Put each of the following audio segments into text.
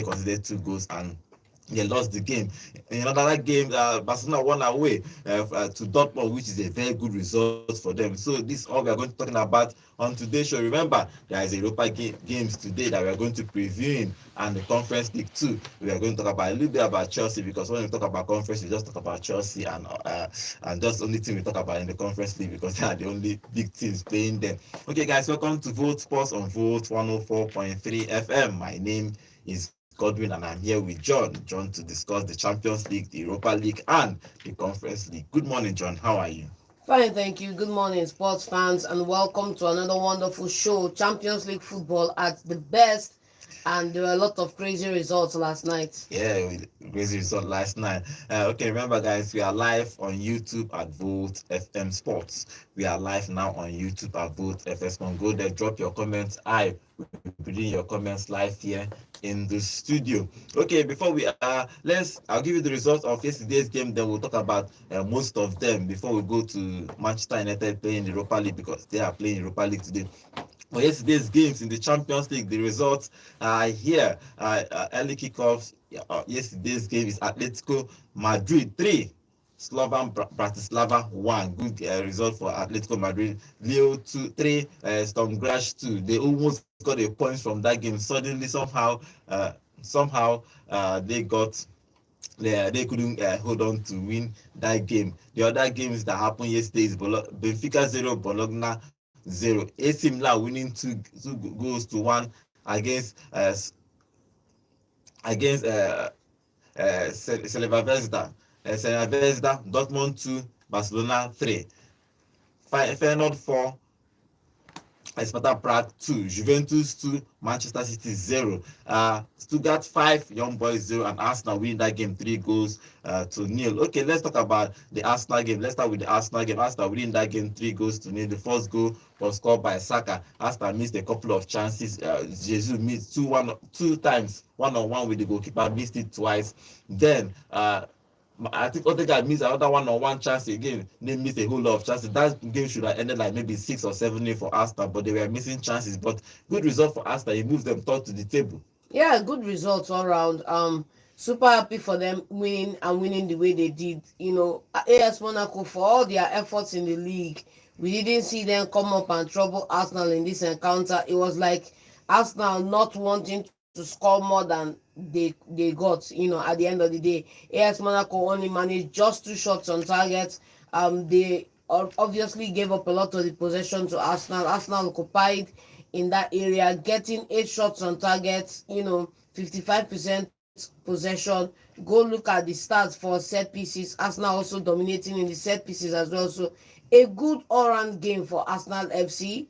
conceded 2 goals and they lost the game. In another game, Barcelona won away to Dortmund, which is a very good result for them. So this all we are going to be talking about on today's show. Remember, there is Europa games today that we are going to preview in, and the Conference League too. We are going to talk about a little bit about Chelsea, because when we talk about conference, we just talk about Chelsea and just the only thing we talk about in the Conference League, because they are the only big teams playing there. Okay, guys, welcome to Vote Sports on Vote 104.3 FM. My name is Godwin, and I'm here with John to discuss the Champions League, the Europa League, and the Conference League. Good morning, John. How are you? Fine, thank you. Good morning, sports fans, and welcome to another wonderful show, Champions League football at the best. And there were a lot of crazy results last night. Yeah, crazy result last night. Okay, remember, guys, we are live on YouTube at Vote FM Sports. We are live now on YouTube at Vote FM Sports. Go there, drop your comments. I will be reading your comments live here in the studio. Okay, before I'll give you the results of yesterday's game. Then we'll talk about most of them before we go to Manchester United playing the Europa League, because they are playing Europa League today. For yesterday's games in the Champions League, the results are here. Early kickoffs. Yesterday's game is Atletico Madrid 3, Slovan Bratislava 1. Good result for Atletico Madrid. Leo 2-3, Storm Grash 2. They almost got a point from that game. Suddenly, somehow, they couldn't hold on to win that game. The other games that happened yesterday is Benfica 0, Bologna 0. AC Milan winning two goals to 1 against Cerveza. Dortmund 2, Barcelona 3. Feyenoord 4, Sparta Prague 2, Juventus 2, Manchester City 0. Stuttgart 5, Young Boys 0, and Arsenal winning that game 3-0. Okay, let's talk about the Arsenal game. Let's start with the Arsenal game. Arsenal winning that game 3-0. The first goal was scored by Saka. Arsenal missed a couple of chances. Jesus missed two times, one-on-one with the goalkeeper, missed it twice. Then I think Odegaard missed another one-on-one chance again. They missed a whole lot of chances. That game should have ended like maybe 6 or 7 for Arsenal, but they were missing chances. But good result for Arsenal. It moves them third to the table. Yeah, good results all around. Super happy for them winning the way they did. AS Monaco, for all their efforts in the league, we didn't see them come up and trouble Arsenal in this encounter. It was like Arsenal not wanting to score more than they got. At the end of the day, AS Monaco only managed just 2 shots on target. They obviously gave up a lot of the possession to Arsenal. Arsenal occupied in that area, getting 8 shots on target, 55% possession. Go look at the stats for set pieces. Arsenal also dominating in the set pieces as well. So a good all-round game for Arsenal FC.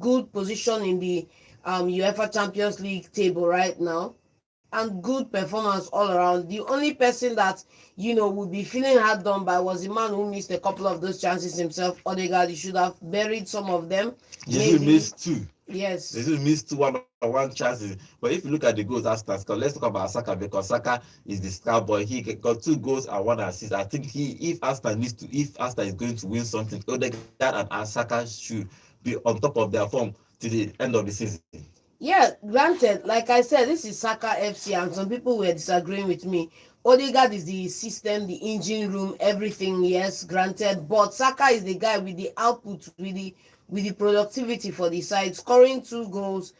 Good position in the UEFA Champions League table right now, and good performance all around. The only person that would be feeling hard done by was the man who missed a couple of those chances himself, Odegaard. He should have buried some of them. Jesus missed 2. Yes. Jesus missed 2 one-on-one chances. But if you look at the goals Arsenal scored, let's talk about Saka, because Saka is the star boy. He got 2 goals and 1 assist. I think if Arsenal is going to win something, Odegaard and Saka should be on top of their form to the end of the season. Yeah, granted, like I said, this is Saka FC, and some people were disagreeing with me. Odegaard is the system, the engine room, everything, yes, granted. But Saka is the guy with the output, with the productivity for the side, scoring 2 goals,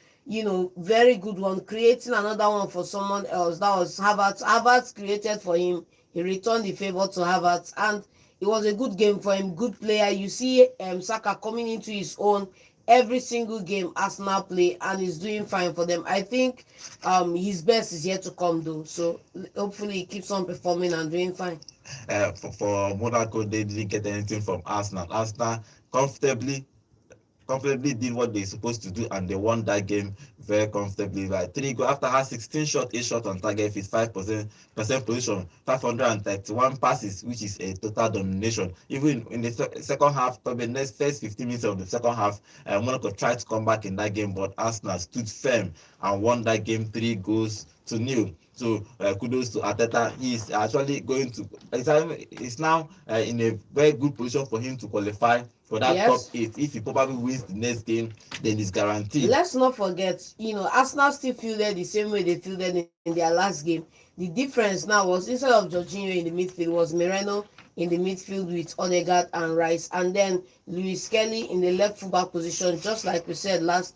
very good one, creating another one for someone else. That was Havertz. Havertz created for him. He returned the favor to Havertz, and it was a good game for him. Good player. You see Saka coming into his own every single game Arsenal play, and he's doing fine for them. I think his best is yet to come though, so hopefully he keeps on performing and doing fine. For Monaco, they didn't get anything from Arsenal. Arsenal comfortably did what they're supposed to do, and they won that game very comfortably by 3 goals. After her 16 shots, 8 shots on target, 55% position, 531 passes, which is a total domination. Even in the second half, probably the next first 15 minutes of the second half, Monaco tried to come back in that game, but Arsenal stood firm and won that game 3 goals to nil. So kudos to Arteta. He's actually going to. It's now in a very good position for him to qualify for that top Yes. eight. If he probably wins the next game, then it's guaranteed. Let's not forget, Arsenal still fielded the same way they fielded in their last game. The difference now was, instead of Jorginho in the midfield, was Moreno in the midfield with Odegaard and Rice, and then Luis Kelly in the left fullback position, just like we said last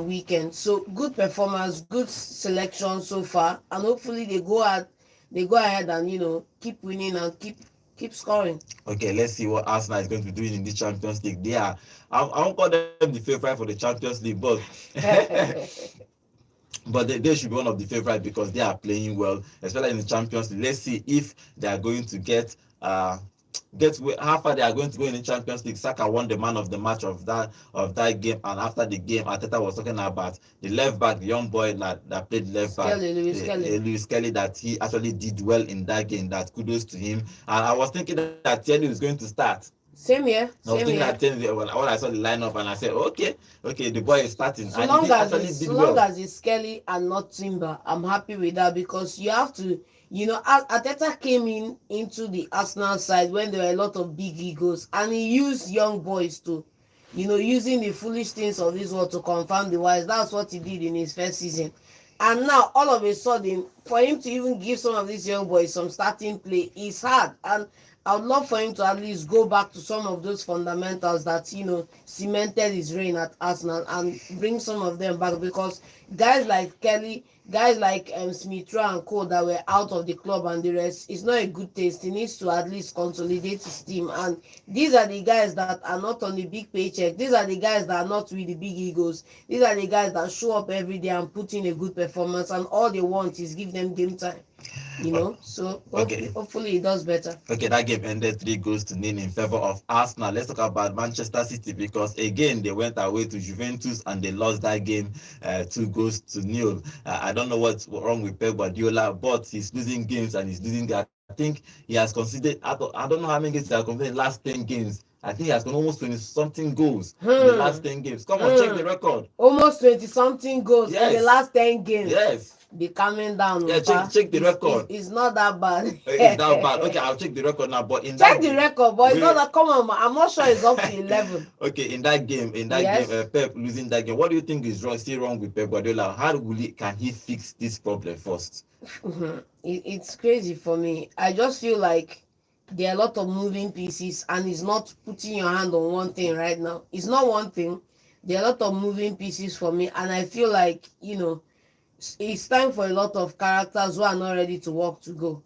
weekend. So good performance, good selection so far, and hopefully they go ahead and keep winning and keep scoring. Okay, let's see what Arsenal is going to be doing in the Champions League. I won't call them the favorite for the Champions League, but but they should be one of the favorites because they are playing well, especially in the Champions League. Let's see if they are going to get how far they are going to go in the Champions League. Saka won the man of the match of that game, and after the game, Arteta was talking about the left back, the young boy that played left back, Luis Kelly, that he actually did well in that game. That kudos to him. And I was thinking that Tierney was going to start. Same here. I was thinking that Tierney, when I saw the lineup, and I said, okay, the boy is starting, and he actually did well. Long as it's Kelly and not Timber, I'm happy with that, because you have to. Arteta came into the Arsenal side when there were a lot of big egos, and he used young boys to, using the foolish things of this world to confirm the wise. That's what he did in his first season. And now, all of a sudden, for him to even give some of these young boys some starting play is hard. And I would love for him to at least go back to some of those fundamentals that, cemented his reign at Arsenal, and bring some of them back, because guys like Kelly, guys like Smith Rowe and Co that were out of the club and the rest, it's not a good taste. He needs to at least consolidate his team. And these are the guys that are not on the big paycheck. These are the guys that are not with the big egos. These are the guys that show up every day and put in a good performance, and all they want is give them game time. So Okay. hopefully he does better. Okay, that game ended 3-0 in favor of Arsenal. Let's talk about Manchester City, because again they went away to Juventus and they lost that game 2-0. I don't know what's wrong with Pep Guardiola, but he's losing games and he's losing. I think he has conceded. I don't know how many games he has conceded in the last 10 games. I think he has got almost 20 something goals in the last 10 games. Come on, check the record. Almost 20 something goals in the last 10 games. Yes. Be calming down. Yeah, check the record. It's not that bad. It's not bad. Okay, I'll check the record now. But check the record, but it's not that. Come on, I'm not sure it's up to 11. Okay, in that game, Pep losing that game. What do you think is wrong? Still wrong with Pep Guardiola? How can he fix this problem first? It's crazy for me. I just feel like there are a lot of moving pieces, and it's not putting your hand on one thing right now. It's not one thing. There are a lot of moving pieces for me, and I feel like it's time for a lot of characters who are not ready to work to go.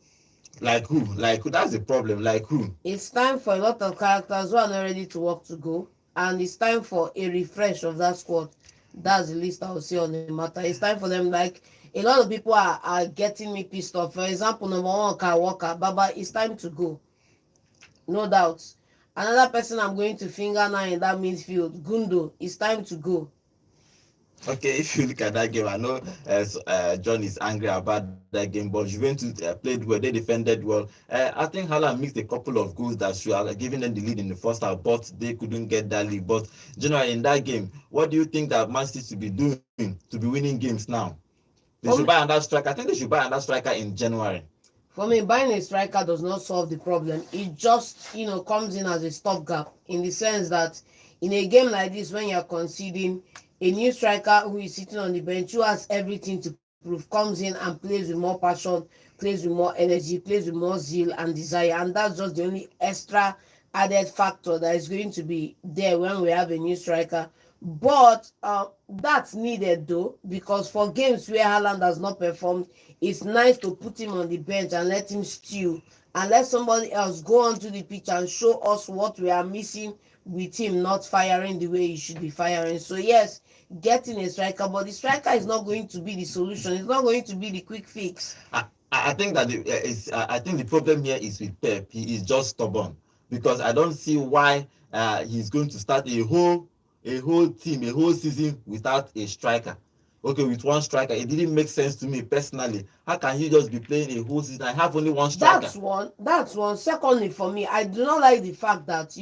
Like who? That's the problem. Like who? It's time for a lot of characters who are not ready to work to go, and it's time for a refresh of that squad. That's the least I will say on the matter. It's time for them. Like, a lot of people are getting me pissed off. For example, number one, Kyle Walker, Baba, it's time to go. No doubt. Another person I'm going to finger now in that midfield, Gundo, it's time to go. Okay, if you look at that game, I know John is angry about that game, but Juventus played well. They defended well. I think Haaland missed a couple of goals that should have given them the lead in the first half, but they couldn't get that lead. But generally in that game, what do you think that Man City should be doing to be winning games now? They should buy another striker. I think they should buy another striker in January. For me, buying a striker does not solve the problem. It just, comes in as a stopgap, in the sense that in a game like this, when you're conceding, a new striker who is sitting on the bench, who has everything to prove, comes in and plays with more passion, plays with more energy, plays with more zeal and desire. And that's just the only extra added factor that is going to be there when we have a new striker. But that's needed though, because for games where Haaland has not performed, it's nice to put him on the bench and let him stew, and let somebody else go onto the pitch and show us what we are missing with him not firing the way he should be firing. So yes, getting a striker, but the striker is not going to be the solution. It's not going to be the quick fix. I think that I think the problem here is with Pep. He is just stubborn, because I don't see why he's going to start a whole team, a whole season without a striker. Okay, with one striker, it didn't make sense to me personally. How can you just be playing a whole season? I have only one striker. That's one. Secondly, for me, I do not like the fact that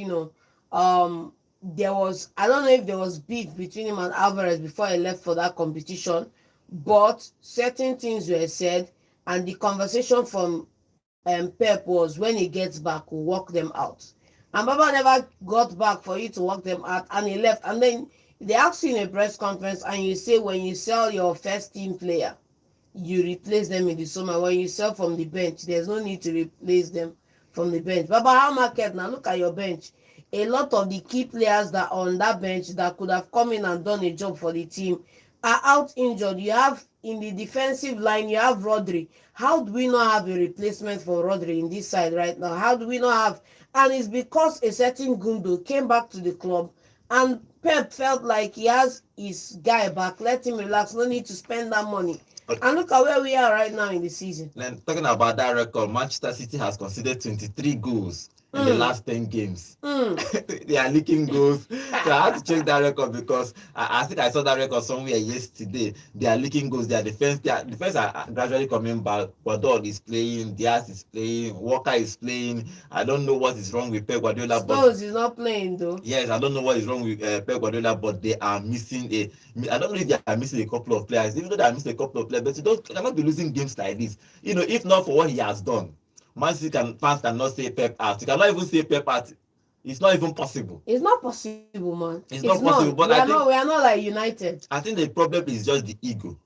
there was, I don't know if there was beef between him and Alvarez before he left for that competition, but certain things were said, and the conversation from Pep was, when he gets back, we'll work them out. And Baba never got back for you to work them out, and he left. And then they asked you in a press conference, and you say when you sell your first team player, you replace them in the summer. When you sell from the bench, there's no need to replace them from the bench. Baba, how market now? Look at your bench. A lot of the key players that are on that bench that could have come in and done a job for the team are out injured. You have in the defensive line, you have Rodri. How do we not have a replacement for Rodri in this side right now? How do we not have? And it's because a certain Gundo came back to the club, and Pep felt like he has his guy back. Let him relax. No need to spend that money. And look at where we are right now in the season. Then talking about that record, Manchester City has conceded 23 goals in the last 10 games. They are leaking goals. So I had to check that record because I think I saw that record somewhere yesterday. They are leaking goals. Their defense are gradually coming back. Guardiola is playing, Diaz is playing, Walker is playing. I don't know what is wrong with Pep Guardiola. Stones is not playing though. Yes, I don't know what is wrong with Pep Guardiola, but they are missing I don't know if they are missing a couple of players, even though they are missing a couple of players, but you cannot be losing games like this. If not for what he has done, Man City fans cannot say Pep out. You cannot even say Pep out. It's not even possible. It's not possible, man. It's not possible. But we are not like United. I think the problem is just the ego.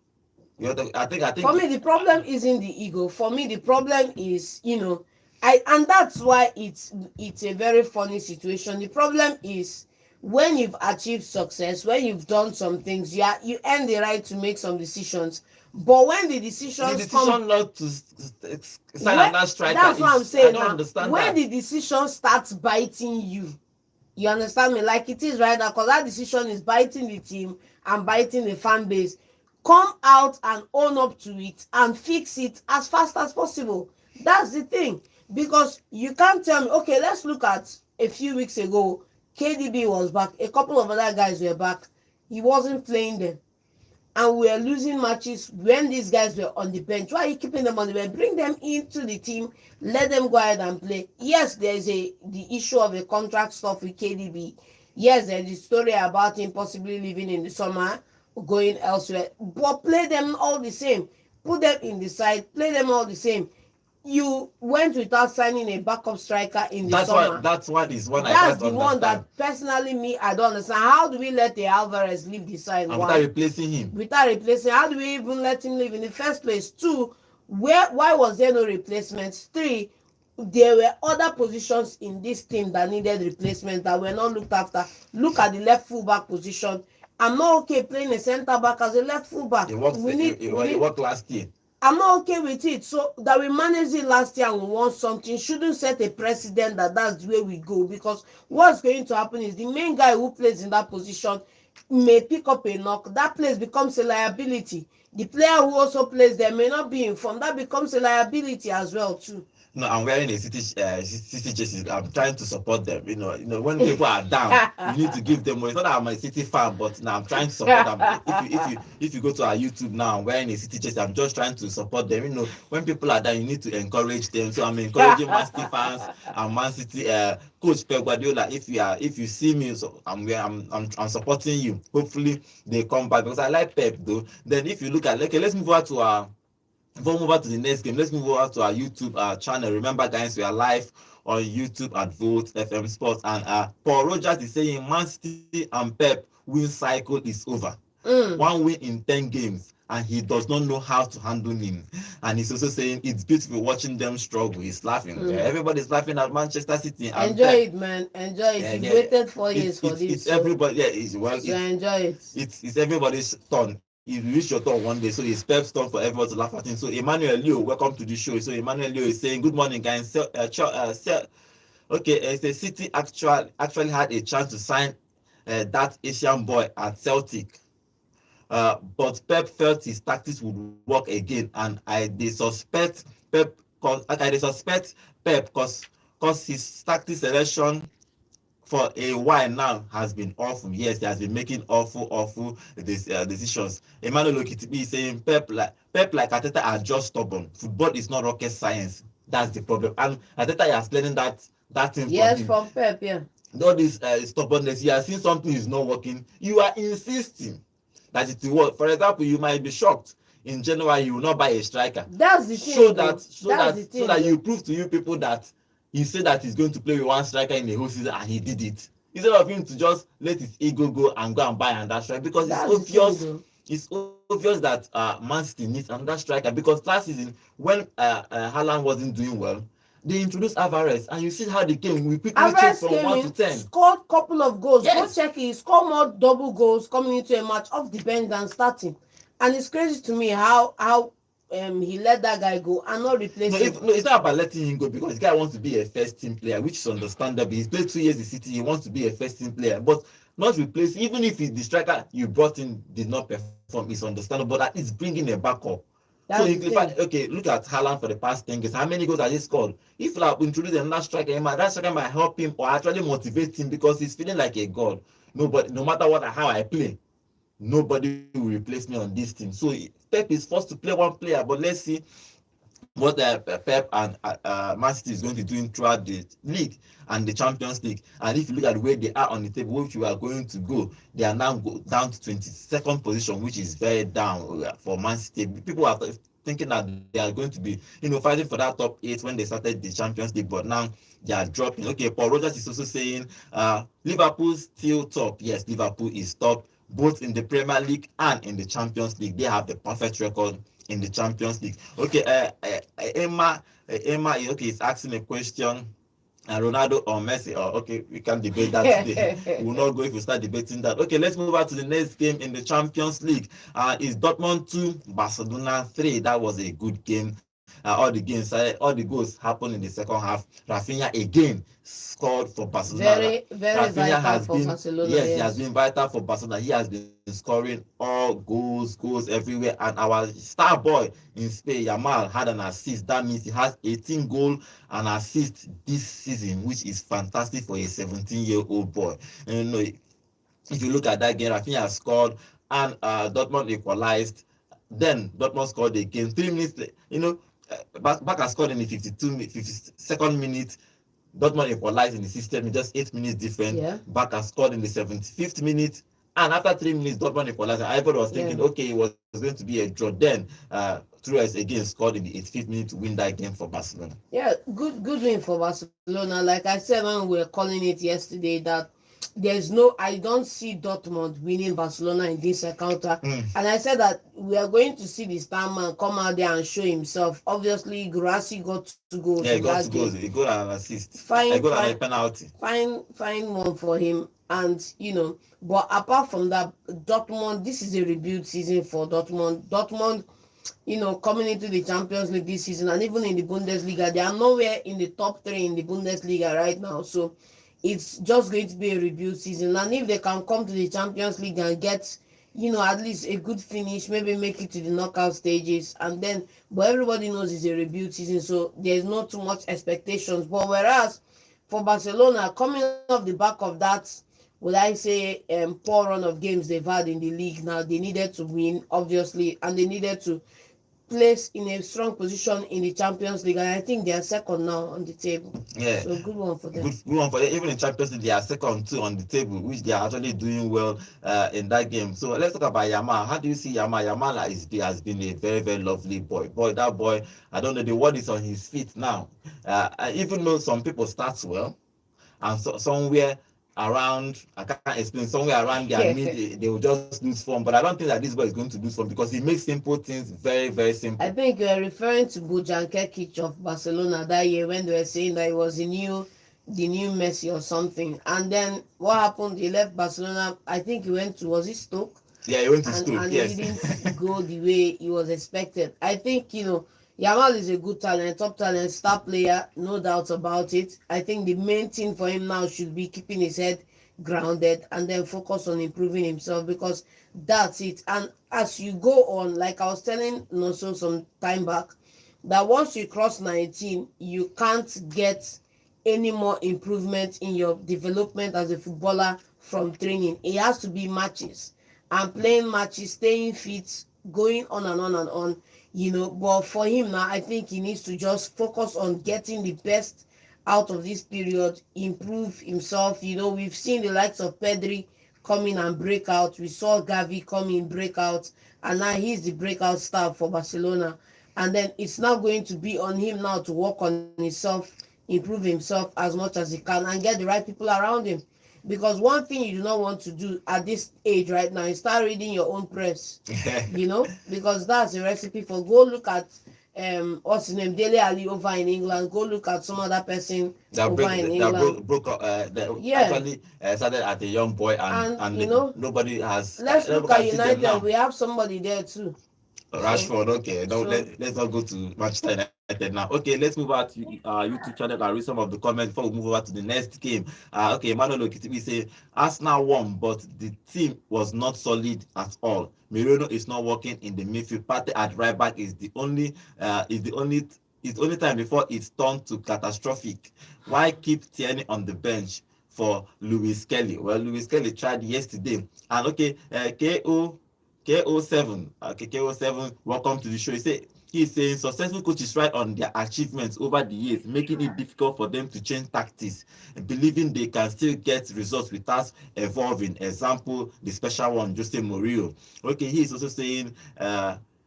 I think. For me, the problem isn't the ego. For me, the problem is, and that's why it's a very funny situation. The problem is when you've achieved success, when you've done some things, you earn the right to make some decisions. But when the decision not to sign another striker, that's what I'm saying. I don't understand when that. the decision starts biting you understand me, like it is right now, because that decision is biting the team and biting the fan base. Come out and own up to it and fix it as fast as possible. That's the thing. Because you can't tell me, okay, let's look at a few weeks ago, KDB was back, a couple of other guys were back, he wasn't playing them, and we were losing matches when these guys were on the bench. Why are you keeping them on the bench? Bring them into the team, let them go ahead and play. Yes, there's the issue of the contract stuff with KDB. Yes, there's the story about him possibly leaving in the summer, going elsewhere, but play them all the same. Put them in the side, play them all the same. You went without signing a backup striker in the summer. That's what is one I That's don't the one understand. that personally me I don't understand. How do we let the Alvarez leave the side? And without replacing him? How do we even let him leave in the first place? 2, why was there no replacements? 3, there were other positions in this team that needed replacement that were not looked after. Look at the left fullback position. I'm not okay playing a centre back as a left fullback. It worked last year. I'm not okay with it. So that we managed it last year and we won something shouldn't set a precedent that that's the way we go, because what's going to happen is the main guy who plays in that position may pick up a knock. That place becomes a liability. The player who also plays there may not be informed. That becomes a liability as well too. No, I'm wearing a city jersey. I'm trying to support them. When people are down, you need to give them more. It's not that I'm a City fan, but now I'm trying to support them. If you go to our YouTube now, I'm wearing a city jersey. I'm just trying to support them. When people are down, you need to encourage them. So I'm encouraging Man City fans and Man City coach Pep Guardiola. If you see me, so I'm supporting you. Hopefully they come back, because I like Pep though. Then if you look at, okay, let's move on to our. Before we move on to the next game, let's move over to our YouTube channel. Remember, guys, we are live on YouTube at Volt FM Sports. And Paul Rogers is saying Man City and Pep win cycle is over. 1 win in 10 games, and he does not know how to handle him. And he's also saying it's beautiful watching them struggle. He's laughing. Everybody's laughing at Manchester City. And enjoy it, man. Enjoy it. You waited 4 years for this. It's everybody. Yeah, enjoy it. It's everybody's turn. You reach your turn one day, so it's Pep's turn for everyone to laugh at him. So Emmanuel Leo, welcome to the show. So Emmanuel Leo is saying, "Good morning, guys." The City actually had a chance to sign that Asian boy at Celtic, but Pep felt his tactics would work again, and they suspect Pep because his tactic selection for a while now has been awful. Yes, he has been making awful decisions. Emmanuel Okitibi is saying Pep like Arteta are just stubborn. Football is not rocket science. That's the problem. And Arteta has learning that thing from Pep, yeah. All this stubbornness. You are seeing something is not working. You are insisting. that it will work. For example, you might be shocked in January you will not buy a striker. That's the Show thing that though. so That's that the so thing that though. you prove to you people that he said that he's going to play with one striker in the whole season and he did it. Instead of him to just let his ego go and buy another striker, because That's the thing though. it's obvious that Man City needs another striker, because last season when Haaland wasn't doing well, they introduced Alvarez and you see how the game we quickly changed Alvarez from came 1 to in, 10. scored couple of goals. Go Yes. check it. He scored more double goals coming into a match off the bench than starting. And it's crazy to me how he let that guy go and not replace him. No, it's not about letting him go, because the guy wants to be a first team player, which is understandable. He's played 2 years in City, he wants to be a first team player, but not replace. Even if the striker you brought in did not perform, it's understandable. But at least bringing a backup. So That's the thing. okay, look at Haaland for the past 10 games. How many goals has he scored? If like introduce another striker, that striker might help him or actually motivate him, because he's feeling like a god. No matter what how I play, nobody will replace me on this team. So Pep is forced to play one player, but let's see what Pep and Man City is going to do throughout the league and the Champions League. And if you look at where they are on the table, which we are going to go, they are now down to 22nd position, which is very down for Man City. People are thinking that they are going to be, fighting for that top 8 when they started the Champions League, but now they are dropping. Okay, Paul Rogers is also saying Liverpool still top. Yes, Liverpool is top both in the Premier League and in the Champions League. They have the perfect record in the Champions League. Okay, Emma, okay, is asking a question. Ronaldo or Messi, or okay, we can debate that today. We will not go if we start debating that. Okay, let's move on to the next game in the Champions League. It's Dortmund 2, Barcelona 3. That was a good game. All the goals happened in the second half. Rafinha again scored for Barcelona. Very, very Rafinha vital has for been, Barcelona, yes, he has yes. been vital for Barcelona. He has been scoring all goals everywhere. And our star boy in Spain, Yamal, had an assist. That means he has 18 goals and assists this season, which is fantastic for a 17-year-old boy. And if you look at that game, Rafinha scored and Dortmund equalized. Then Dortmund scored again 3 minutes. Barca scored in the 52nd minute. Dortmund equalized in the 60th minute, just 8 minutes different. Yeah. Barca scored in the 75th minute. And after 3 minutes, Dortmund equalized. Everybody was thinking, Yeah. okay, it was going to be a draw. Then Truez again scored in the 85th minute to win that game for Barcelona. Yeah, good win for Barcelona. Like I said when we were calling it yesterday, that I don't see Dortmund winning Barcelona in this encounter. And I said that we are going to see the star man come out there and show himself. Obviously, Guirassy got 2 goals Yeah, in he got that 2 game. goals, a goal and an assist. A Fine, goal and a fine, penalty. fine one for him. And but apart from that, Dortmund, this is a rebuild season for Dortmund. Dortmund, coming into the Champions League this season and even in the Bundesliga, they are nowhere in the top 3 in the Bundesliga right now. So it's just going to be a rebuild season. And if they can come to the Champions League and get, at least a good finish, maybe make it to the knockout stages, and then, but everybody knows it's a rebuild season, so there's not too much expectations. But whereas for Barcelona, coming off the back of that, would I say, poor run of games they've had in the league now, they needed to win, obviously, and they needed to place in a strong position in the Champions League, and I think they are second now on the table. Yeah, So good one for them. good one for them. Even in Champions League, they are second too on the table, which they are actually doing well in that game. So let's talk about Yamal. How do you see Yamal? Yamal has been a very, very lovely boy. That boy, I don't know, the word is on his feet now. Even though some people start well, and somewhere around, I can't explain, somewhere around their mid, they will just lose form. But I don't think that this boy is going to lose form, because he makes simple things very, very simple. I think you are referring to Bojan Kekic of Barcelona that year when they were saying that he was the new Messi or something. And then what happened? He left Barcelona. I think he went to, was it Stoke? Yeah, he went to Stoke, and yes. he didn't go the way he was expected. I think, Yamal is a good talent, top talent, star player, no doubt about it. I think the main thing for him now should be keeping his head grounded and then focus on improving himself, because that's it. And as you go on, like I was telling Noso some time back, that once you cross 19, you can't get any more improvement in your development as a footballer from training. It has to be matches and playing matches, staying fit, going on and on and on. But for him now, I think he needs to just focus on getting the best out of this period, improve himself. We've seen the likes of Pedri come in and break out. We saw Gavi come in, break out, and now he's the breakout star for Barcelona. And then it's now going to be on him now to work on himself, improve himself as much as he can, and get the right people around him. Because one thing you do not want to do at this age right now is start reading your own press, because that's a recipe for, go look at what's his name, Dele Ali over in England, go look at some other person over in England. That Yeah. actually started at a young boy, And nobody has let's look nobody at can see them United, now. we have somebody there too. So Rashford, okay. No, so let's not go to Manchester United now. Okay, let's move out to YouTube channel and read some of the comments before we move over to the next game. Okay, Emmanuel Okitibi say Arsenal won, but the team was not solid at all. Moreno is not working in the midfield. Partey at right back is the only time before it's turned to catastrophic. Why keep Tierney on the bench for Lewis Kelly? Well, Lewis Kelly tried yesterday. And okay, KO7, okay, KO7, welcome to the show. He's saying successful coaches write on their achievements over the years, making it difficult for them to change tactics, believing they can still get results without evolving. Example, the special one, Jose Mourinho. Okay, he is also saying,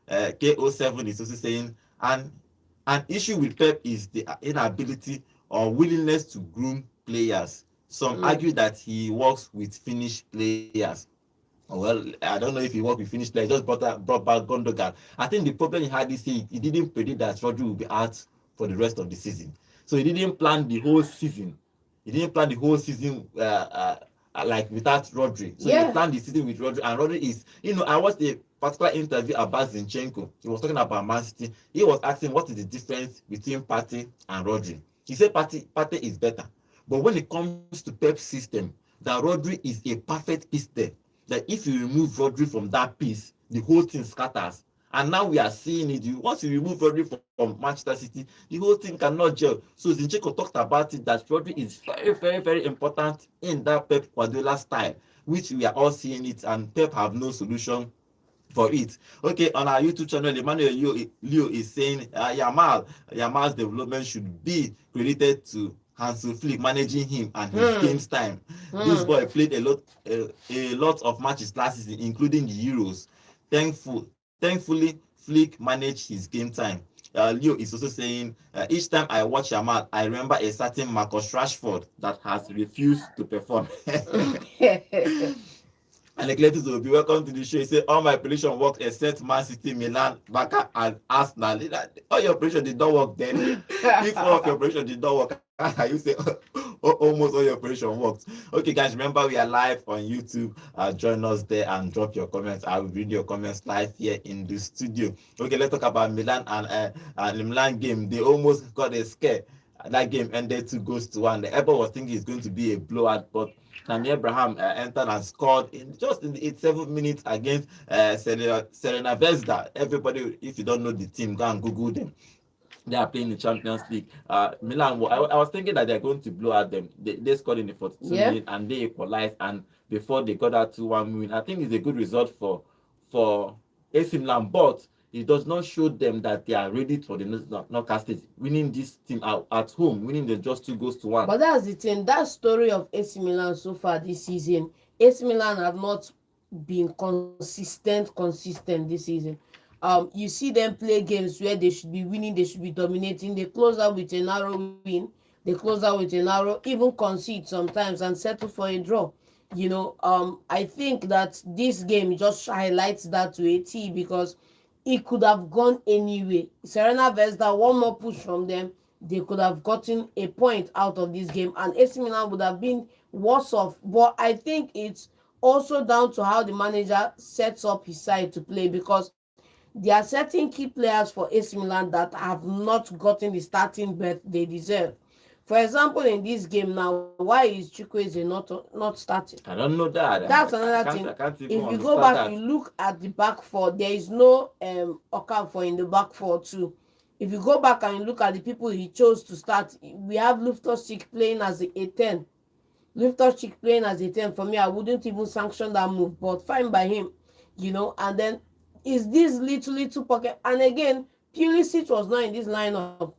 KO7 is also saying, and an issue with Pep is the inability or willingness to groom players. Some argue that he works with finished players. Well, I don't know if he worked with finished players. Just brought back Gundogan. I think the problem he had this year, he didn't predict that Rodri will be out for the rest of the season. So he didn't plan the whole season. He didn't plan the whole season like without Rodri. So he planned the season with Rodri, and Rodri is, I watched a particular interview about Zinchenko. He was talking about Man City. He was asking what is the difference between Partey and Rodri. He said Partey is better, but when it comes to Pep's system, that Rodri is a perfect piece there. That if you remove Rodri from that piece, the whole thing scatters. And now we are seeing it. Once you remove Rodri from Manchester City, the whole thing cannot gel. So Zinchenko talked about it, that Rodri is very, very, very important in that Pep Guardiola style, which we are all seeing it, and Pep have no solution for it. Okay, on our YouTube channel, Emmanuel Leo is saying Yamal's development should be credited to Hansi Flick managing him and his game's time. This boy played a lot of matches last season, including the Euros. Thankfully, Flick managed his game time. Leo is also saying, each time I watch Yamal, I remember a certain Marcus Rashford that has refused to perform. And Eclectus will be welcome to the show. He said, all my prediction worked except Man City, Milan, Barca, and Arsenal. All your prediction did not work then. If all of your prediction did not work, you say almost all your prediction worked. Okay, guys, remember we are live on YouTube. Join us there and drop your comments. I will read your comments live here in the studio. Okay, let's talk about Milan and the Milan game. They almost got a scare. That game ended 2-1. Everyone was thinking it's going to be a blowout, but Tammy Abraham entered and scored just in the 87th minute against Serena Vesda. Everybody, if you don't know the team, go and Google them. They are playing the Champions League. Milan, I was thinking that they're going to blow at them. They scored in the 42 minute and they equalized. And before they got that 2-1 win, I think it's a good result for AC Milan. But it does not show them that they are ready for the knockout stage. Winning this team at home, winning them just 2-1. But that's the thing. That story of AC Milan so far this season, AC Milan have not been consistent this season. You see them play games where they should be winning, they should be dominating. They close out with a narrow win. They close out with a narrow, even concede sometimes and settle for a draw. I think that this game just highlights that to a T, because it could have gone anyway. Serena Vesda, one more push from them, they could have gotten a point out of this game, and AC Milan would have been worse off. But I think it's also down to how the manager sets up his side to play, because there are certain key players for AC Milan that have not gotten the starting berth they deserve. For example, in this game now, why is Chukwueze not starting? I don't know that. That's another thing. If you go back, you look at the back four, there is no Okafor in the back four too. If you go back and look at the people he chose to start, we have Loftus-Cheek playing as a 10. Loftus-Cheek playing as a 10, for me, I wouldn't even sanction that move, but fine by him, and then is this little pocket. And again, Pulisic was not in this lineup.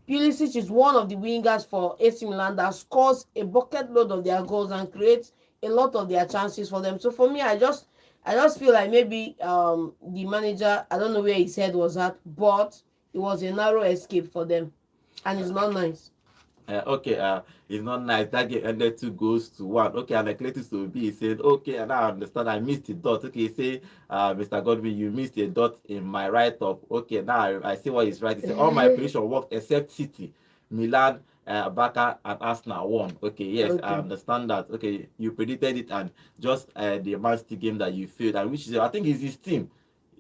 Pulisic is one of the wingers for AC Milan that scores a bucket load of their goals and creates a lot of their chances for them. So for me, I just feel like maybe the manager, I don't know where his head was at, but it was a narrow escape for them, and it's not nice. Okay, it's not nice. That game ended 2 goals to 1. Okay, and like latest to be said, okay, and I understand I missed a dot. Okay, say, Mr. Godwin, you missed a dot in my write up. Okay, now I see what he's right. He said all my prediction worked except City, Milan, Barca, and Arsenal won. Okay, yes, I Okay. understand that. Okay, you predicted it, and just the Man City game that you failed, and which is I think is his team.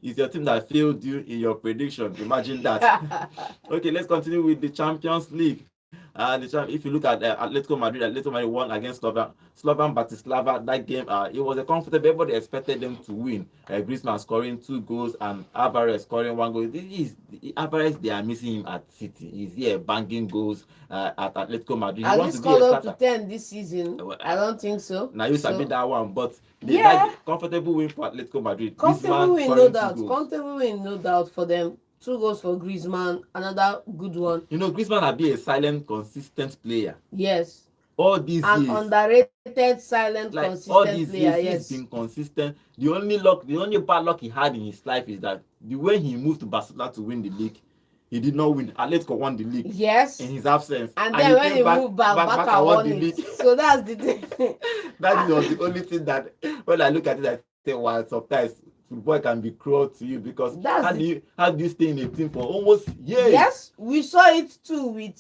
It's your team that failed you in your prediction. Imagine that. Okay, let's continue with the Champions League. If you look at Atletico Madrid won against Slovan Bratislava. That game, it was a comfortable. Everybody expected them to win. Griezmann scoring 2 goals and Alvarez scoring 1 goal. This is Alvarez. They are missing him at City. He's here banging goals at Atletico Madrid. He Has he wants to be a scored up to starter. 10 this season? Well, I don't think so. now you sabi So that one, but yeah, comfortable win for Atletico Madrid. comfortable Griezmann win, no scoring two doubt. goals. Comfortable win, no doubt for them. 2 goals for Griezmann, another good one. You know, Griezmann had been a silent, consistent player Yes, all these an years. underrated, silent, Like all consistent these player. years, he's Yes, been consistent. The only bad luck he had in his life is that the way he moved to Barcelona to win the league, he did not win. Atletico won the league yes. in his absence, And and then he when came he back, moved back, back Barca and won won the it. league. So that's the thing. That was the only thing that when I look at it, I say, "Wow, sometimes football can be cruel to you because That's how the do you stay in a team for almost years?" Yes, we saw it too with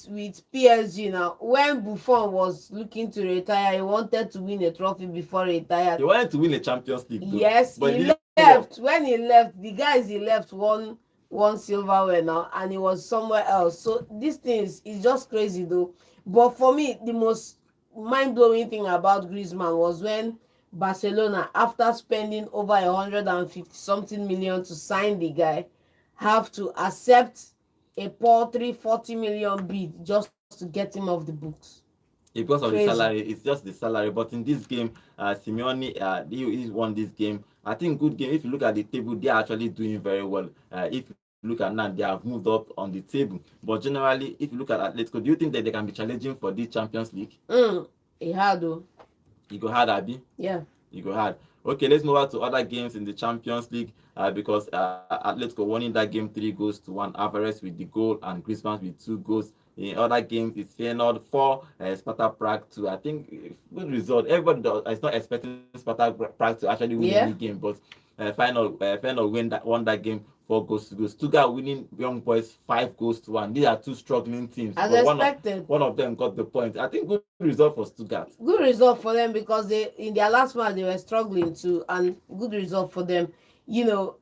PSG now. When Buffon was looking to retire, he wanted to win a trophy before he retired. He wanted to win a Champions League though, Yes, but it he didn't left. work. When he left, the guys he left won silverware now, and he was somewhere else. So this thing is just crazy though. But for me, the most mind blowing thing about Griezmann was when Barcelona, after spending over 150 something million to sign the guy, have to accept a paltry 40 million bid just to get him off the books. Because of the Crazy. salary, it's just the salary. But in this game, Simeone, he won this game. I think good game. If you look at the table, they are actually doing very well. If you look at now, they have moved up on the table. But generally, if you look at Atletico, do you think that they can be challenging for the Champions League? He had though. You go hard, Abi. Yeah. You go hard. Okay, let's move on to other games in the Champions League because Atletico winning that game 3 goals to 1. Alvarez with the goal and Griezmann with 2 goals. In other games, it's Feyenoord 4, Sparta Prague 2. I think good result. Everybody is not expecting Sparta Prague to actually win any Yeah. game, but Feyenoord won that game 4 goals to 2. Stuttgart winning Young Boys 5 goals to 1. These are two struggling teams, As but expected. one of them got the point. I think good result for Stuttgart. Good result for them because they in their last match they were struggling too, and good result for them.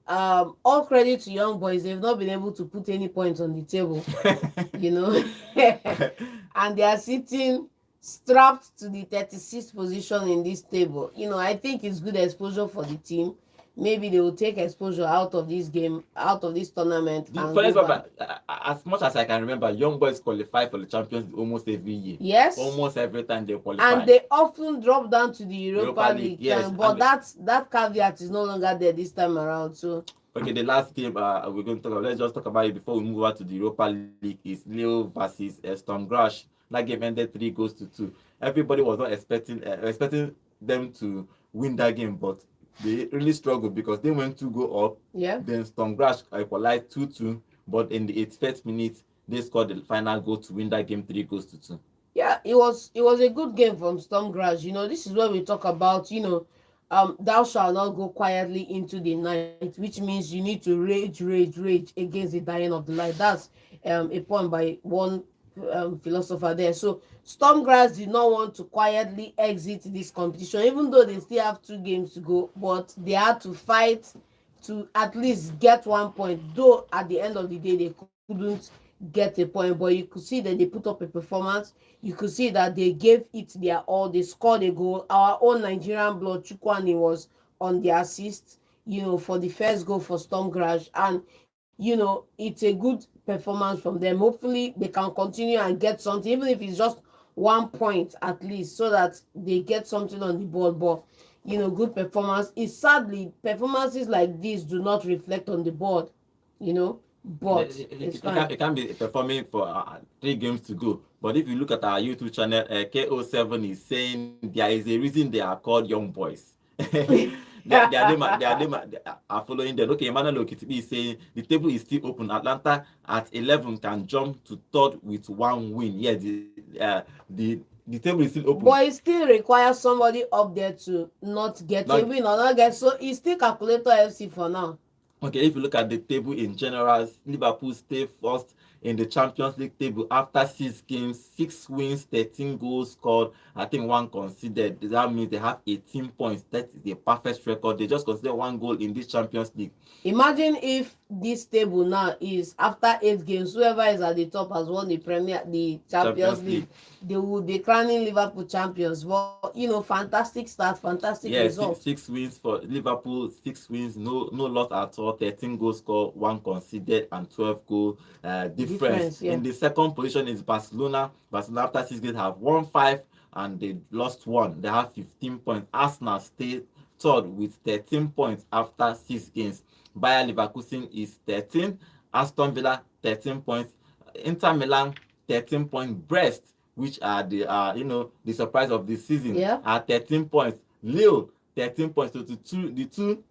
All credit to young boys. They've not been able to put any points on the table. you know, and they are sitting strapped to the 36th position in this table. I think it's good exposure for the team. Maybe they will take exposure out of this game, out of this tournament, The and funniest go part, back. as much as I can remember, young boys qualify for the Champions League almost every year. Yes, Almost every time they qualify. and they often drop down to the Europa League. Yes, But that caveat is no longer there this time around. So okay, the last game we're going to talk about. Let's just talk about it before we move over to the Europa League. Is Lille versus Storm Grash. That game ended 3 goals to 2. Everybody was not expecting them to win that game, but they really struggled because they went to go up. yeah. Then Storm Grash equalized 2-2, but in the 81st minute they scored the final goal to win that game 3 goals to 2. Yeah, it was a good game from Storm Grass. This is where we talk about, thou shalt not go quietly into the night, which means you need to rage against the dying of the light. That's a point by one philosopher there. So Stormgrass did not want to quietly exit this competition, even though they still have 2 games to go, but they had to fight to at least get 1 point, though at the end of the day they couldn't get a point. But you could see that they put up a performance. You could see that they gave it their all. They scored a goal. Our own Nigerian blood Chukwani was on the assist, for the first goal for Stormgrass. And it's a good performance from them. Hopefully they can continue and get something, even if it's just 1 point at least, so that they get something on the board. But good performance is, sadly, performances like this do not reflect on the board. but it's fine. It can be performing for 3 games to go. But if you look at our YouTube channel, KO7 is saying there is a reason they are called young boys. Their name are following them. Okay, Emmanuel Okitibi is saying the table is still open. Atlanta at 11 can jump to third with 1 win. Yes, the table is still open. But it still requires somebody up there to not get a win or not get, so it's still calculator FC for now. Okay, if you look at the table in general, Liverpool stay first in the Champions League table after 6 games, 6 wins, 13 goals scored, I think 1 conceded. That means they have 18 points. That is a perfect record. They just conceded 1 goal in this Champions League. Imagine if this table now is after 8 games, whoever is at the top has won the Champions League. They will be crowning Liverpool champions. But fantastic start, fantastic result. 6 wins for Liverpool, 6 wins, no loss at all, 13 goals scored, 1 conceded, and 12 goal difference. Yeah. In the second position is Barcelona. Barcelona after 6 games have won 5 and they lost 1. They have 15 points. Arsenal stay third with 13 points after 6 games. Bayer Leverkusen is 13. Aston Villa 13 points. Inter Milan 13 points. Brest, which are the surprise of the season, are 13 points. Lille 13 points. So the two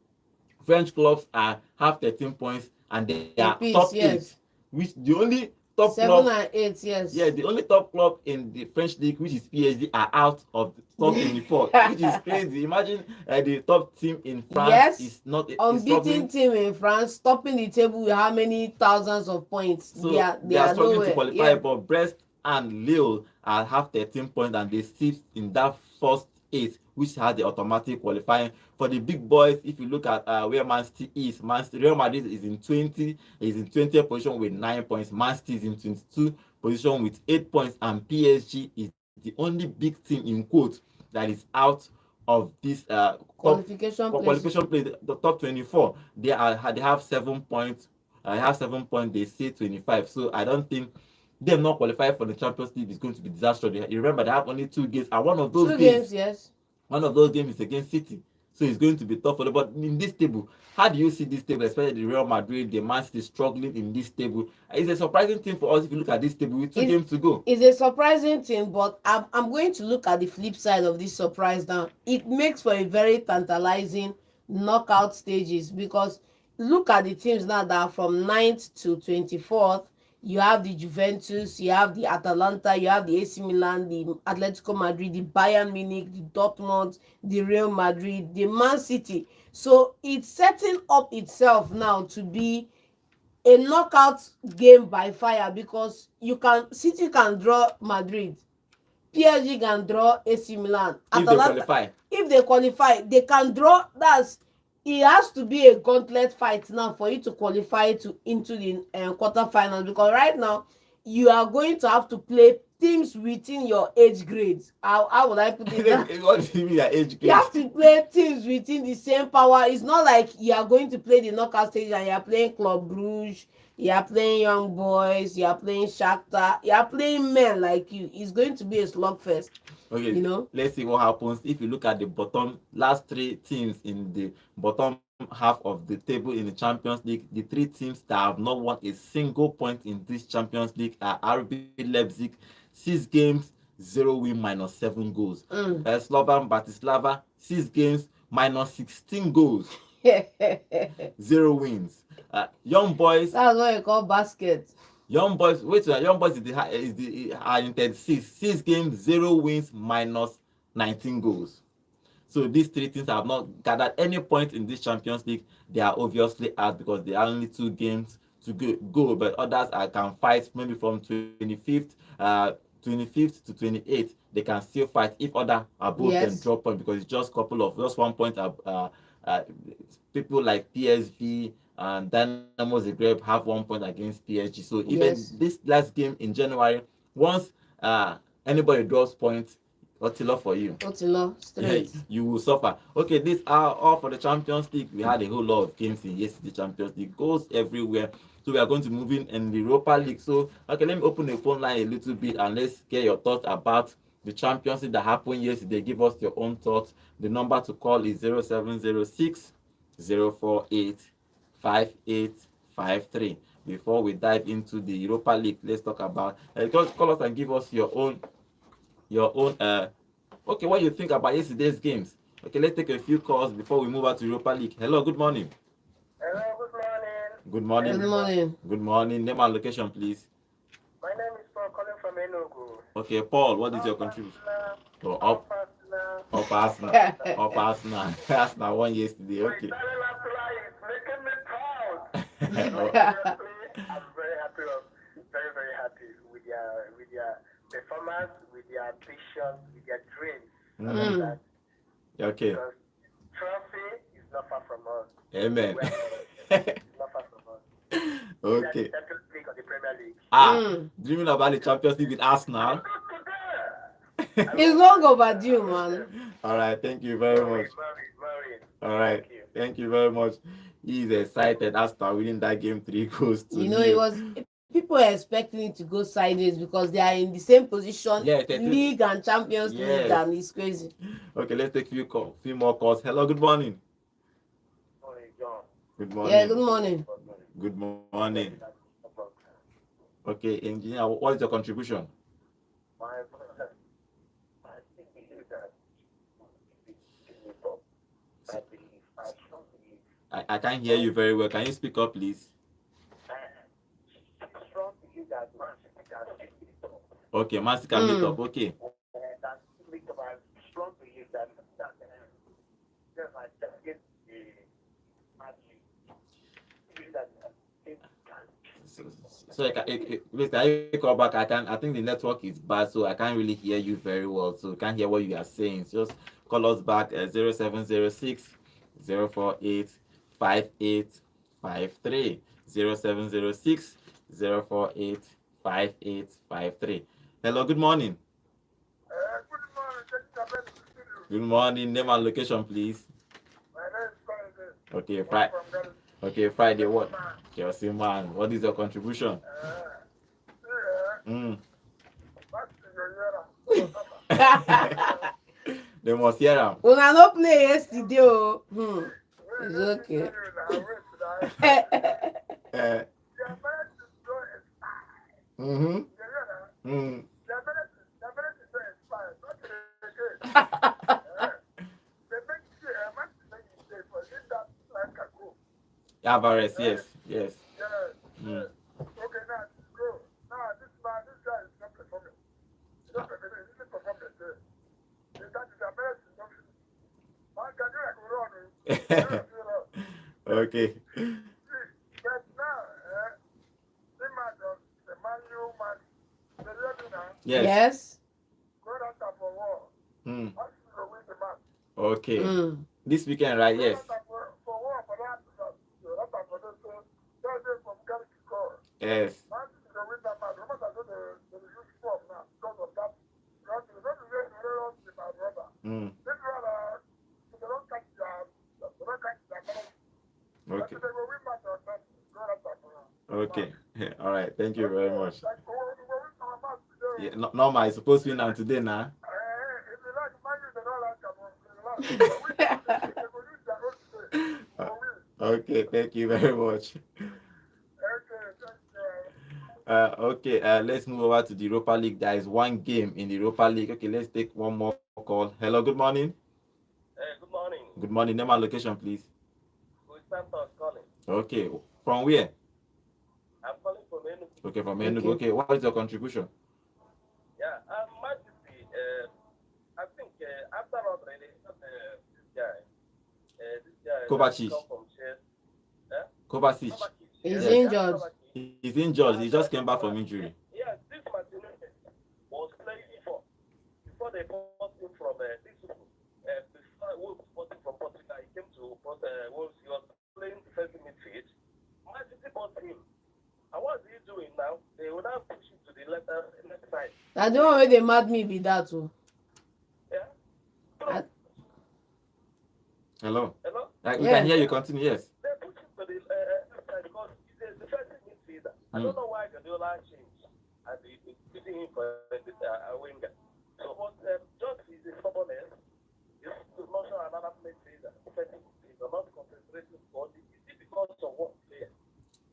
French clubs have 13 points and they are top 8. Which the only top 7 club, and 8, yes. Yeah, the only top club in the French league, which is PSG, are out of the top 24, which is crazy. Imagine the top team in France is not unbeaten team in France, topping the table with how many thousands of points. So they are struggling to qualify, but Brest and Lille have 13 points and they sit in that first 8, which has the automatic qualifying. For the big boys, if you look at where Man City is, Real Madrid is in 20th position with 9 points. Man City is in 22 position with 8 points, and PSG is the only big team in quote that is out of this qualification place. The top 24. They have 7 points. They say 25. So I don't think them not qualify for the Champions League is going to be disastrous. You remember they have only 2 games, and one of those games, one of those games is against City. So it's going to be tough for them. But in this table, how do you see this table, especially the Real Madrid, the Man City struggling in this table? It's a surprising thing for us if you look at this table with 2 games to go. It's a surprising thing, but I'm going to look at the flip side of this surprise now. It makes for a very tantalizing knockout stages, because look at the teams now that are from 9th to 24th. You have the Juventus, you have the Atalanta, you have the AC Milan, the Atletico Madrid, the Bayern Munich, the Dortmund, the Real Madrid, the Man City. So it's setting up itself now to be a knockout game by fire, because City can draw Madrid, PSG can draw AC Milan, Atalanta, if they qualify, they can draw. It has to be a gauntlet fight now for you to qualify into the quarterfinals, because right now you are going to have to play teams within your age grades. How would I put it? What do you mean your age grade? You have to play teams within the same power. It's not like you are going to play the knockout stage and you are playing Club Brugge, you are playing Young Boys, you are playing Shakhtar, you are playing men like you. It's going to be a slugfest. Okay, let's see what happens. If you look at the last 3 teams in the bottom half of the table in the Champions League, the 3 teams that have not won a single point in this Champions League are RB Leipzig, 6 games, 0 win, minus 7 goals. Slovan Bratislava, 6 games, minus 16 goals, 0 wins. Young Boys. That's what you call basket. Young Boys are in 36 games, 0 wins, minus 19 goals. So these 3 teams have not gathered any points in this Champions League. They are obviously out because there are only 2 games to go. But others can fight maybe from 25th to 28th. They can still fight if other above them drop point, because it's just 1 point. People like PSV and Dynamo Zagreb have 1 point against PSG. So even this last game in January, once anybody draws points, Otilo for you. Otilo, straight. You will suffer. Okay, these are all for the Champions League. We had a whole lot of games in yesterday's Champions League. Goes everywhere. So we are going to move in the Europa League. So, okay, let me open the phone line a little bit and let's get your thoughts about the Champions League that happened yesterday. Give us your own thoughts. The number to call is 0706 048 5853. before we dive into the Europa League. Let's talk about. Just call us and give us your own. Okay, what you think about yesterday's games? Okay, let's take a few calls before we move on to Europa League. Hello, good morning. Hello, good morning. Good Good morning. morning. Good morning. Name and location, please. My name is Paul calling from Enugu. Okay, Paul, what is your Up contribution? Arsenal, Oh, up up, Arsenal, up up Arsenal, Arsenal. up Arsenal. Arsenal won yesterday. My Okay. darling Arsenal is making me proud. Oh, Like seriously, I'm very happy, very very happy with their performance, with their ambitions, with their dreams. Mm. Understand? okay. Because trophy is not far from us. Amen. Where it's not far from us. Either the okay. Champions League or the Premier League. Mm. Dreaming about the Champions League with Arsenal. It's long overdue, man. All right, thank you very much. All right, Thank you. thank you very much. He is excited after winning that game 3 goals to You know, it nil. was people were expecting it to go sideways because they are in the same position, Yeah, league and Champions League, yes. and it's crazy. Okay, let's take few more calls. Hello, good morning. Morning, John. Good Yeah, morning. good morning. Good morning. Okay, engineer, what is your contribution? My brother, I think believe that I believe, I strongly believe, I can't hear you very well. Can you speak up, please? I strongly believe that Man City can still meet up. Okay, Man City can meet up. Okay. That still meet up. I strongly believe that just like against the Madrid, believe that they can. So please, can you call back? I think the network is bad, so I can't really hear you very well. So can't hear what you are saying. Just call us back at 0706 048 5853. 0706 048 5853. Hello, good morning. Good morning, gentlemen. Good morning. Name and location, please. My name is Colin. Okay, From Ghana. Okay, Friday. What? Chelsea man. What is your contribution? Mm. They must hear am. Una no play yesterday, oh. It's okay. Uh, mm-hmm. Mm. Alvarez, yes, yes. Mm. Okay, now go. Now this guy is not performing. He's not performing. He didn't perform the day. That is American. Man can do like run. Okay. But now, the man of the manual man, the real now, Yes. Yes. go out for war. Mm. How should you win the match? Okay. Mm. This weekend, right? Yes. For war, for that, for this, Thursday from Ghana to score. Yes. Man should win that match. Remember that they use form now because of that. Because they don't really know my brother. Mm. This brother, they don't catch their man. Okay. They will win match or not. Go out for war. Okay. All right. Thank you very much. Like, we will win our match today. Yeah, normal. I supposed to win now today, now. If you like Man U, they don't like them. They will use their own today. We will win. Okay. Thank you very much. Okay, thank you. Okay. Let's move over to the Europa League. There is one game in the Europa League. Okay. Let's take one more call. Hello. Good morning. Good morning. Good morning. Name and location, please. Who is Santos calling? Okay. From where? I'm calling from Enugu. Okay. From Enugu. Okay. What is your contribution? Yeah, Majesty, I think after all, really, this guy, Kovacic. come from Chelsea. Kovacic. He's Yes. injured. He's injured. He just came back from injury. Yeah, this Martinez was playing before they bought him from this before Wolves bought him from Portugal. He came to Wolves. He was playing defensive midfield. Man City bought him. And what's he doing now? They will now push him to the left side. I don't know where they mad me be that too. Yeah. Hello. Hello. We can hear you. Continue. Yes. They push him to the left side because he's a defensive midfielder. I don't know why Guardiola changed and he's putting him for a winger. So, but just his stubbornness is to not show another midfielder, defensive midfielder, not concentrating on it. Is it because of one player?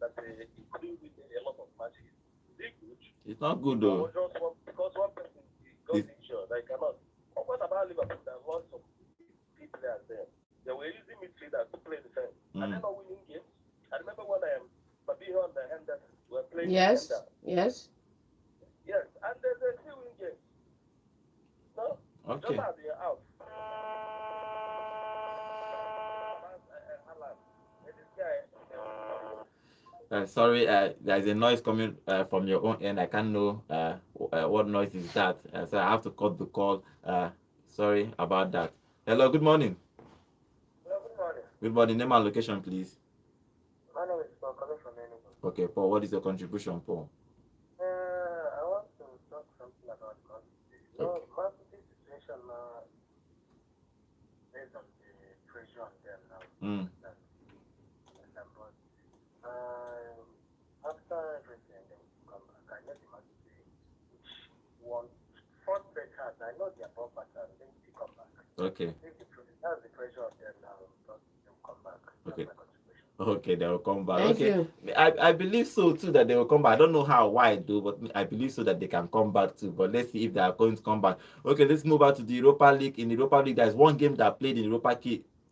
that he couldn't win a lot of matches. Is it good? It's not good Or though. was just one because one person he got It's, injured, they cannot. But what about Liverpool that lost some key players there? They were using midfielders to play defense. Are they mm, not winning games? I remember when Fabinho and Henderson were playing Yes, defender. yes. Yes, and they still win games. No? Just okay. as they are out. Haaland. This guy. Sorry, there's a noise coming from your own end. I can't know what noise is that. So I have to cut the call. Sorry about that. Hello, good morning. No, good morning. Good morning. Name and location, please. My name is Paul calling from Enugu. Okay, Paul, what is your contribution, Paul? I want to talk something about conflict. Okay. Man City's situation now, based on the pressure on them now, Mm. that but after everything, they will come back. I know the Man City, which won first red card. I know they are both back and they will come back. Okay. That's the pressure on them now, but they will come back. That's Okay. my contribution. Okay, they will come back. Thank Okay, you. I believe so too that they will come back. I don't know how, why I do, but I believe so that they can come back too. But let's see if they are going to come back. Okay, let's move on to the Europa League. In the Europa League, there's one game that played in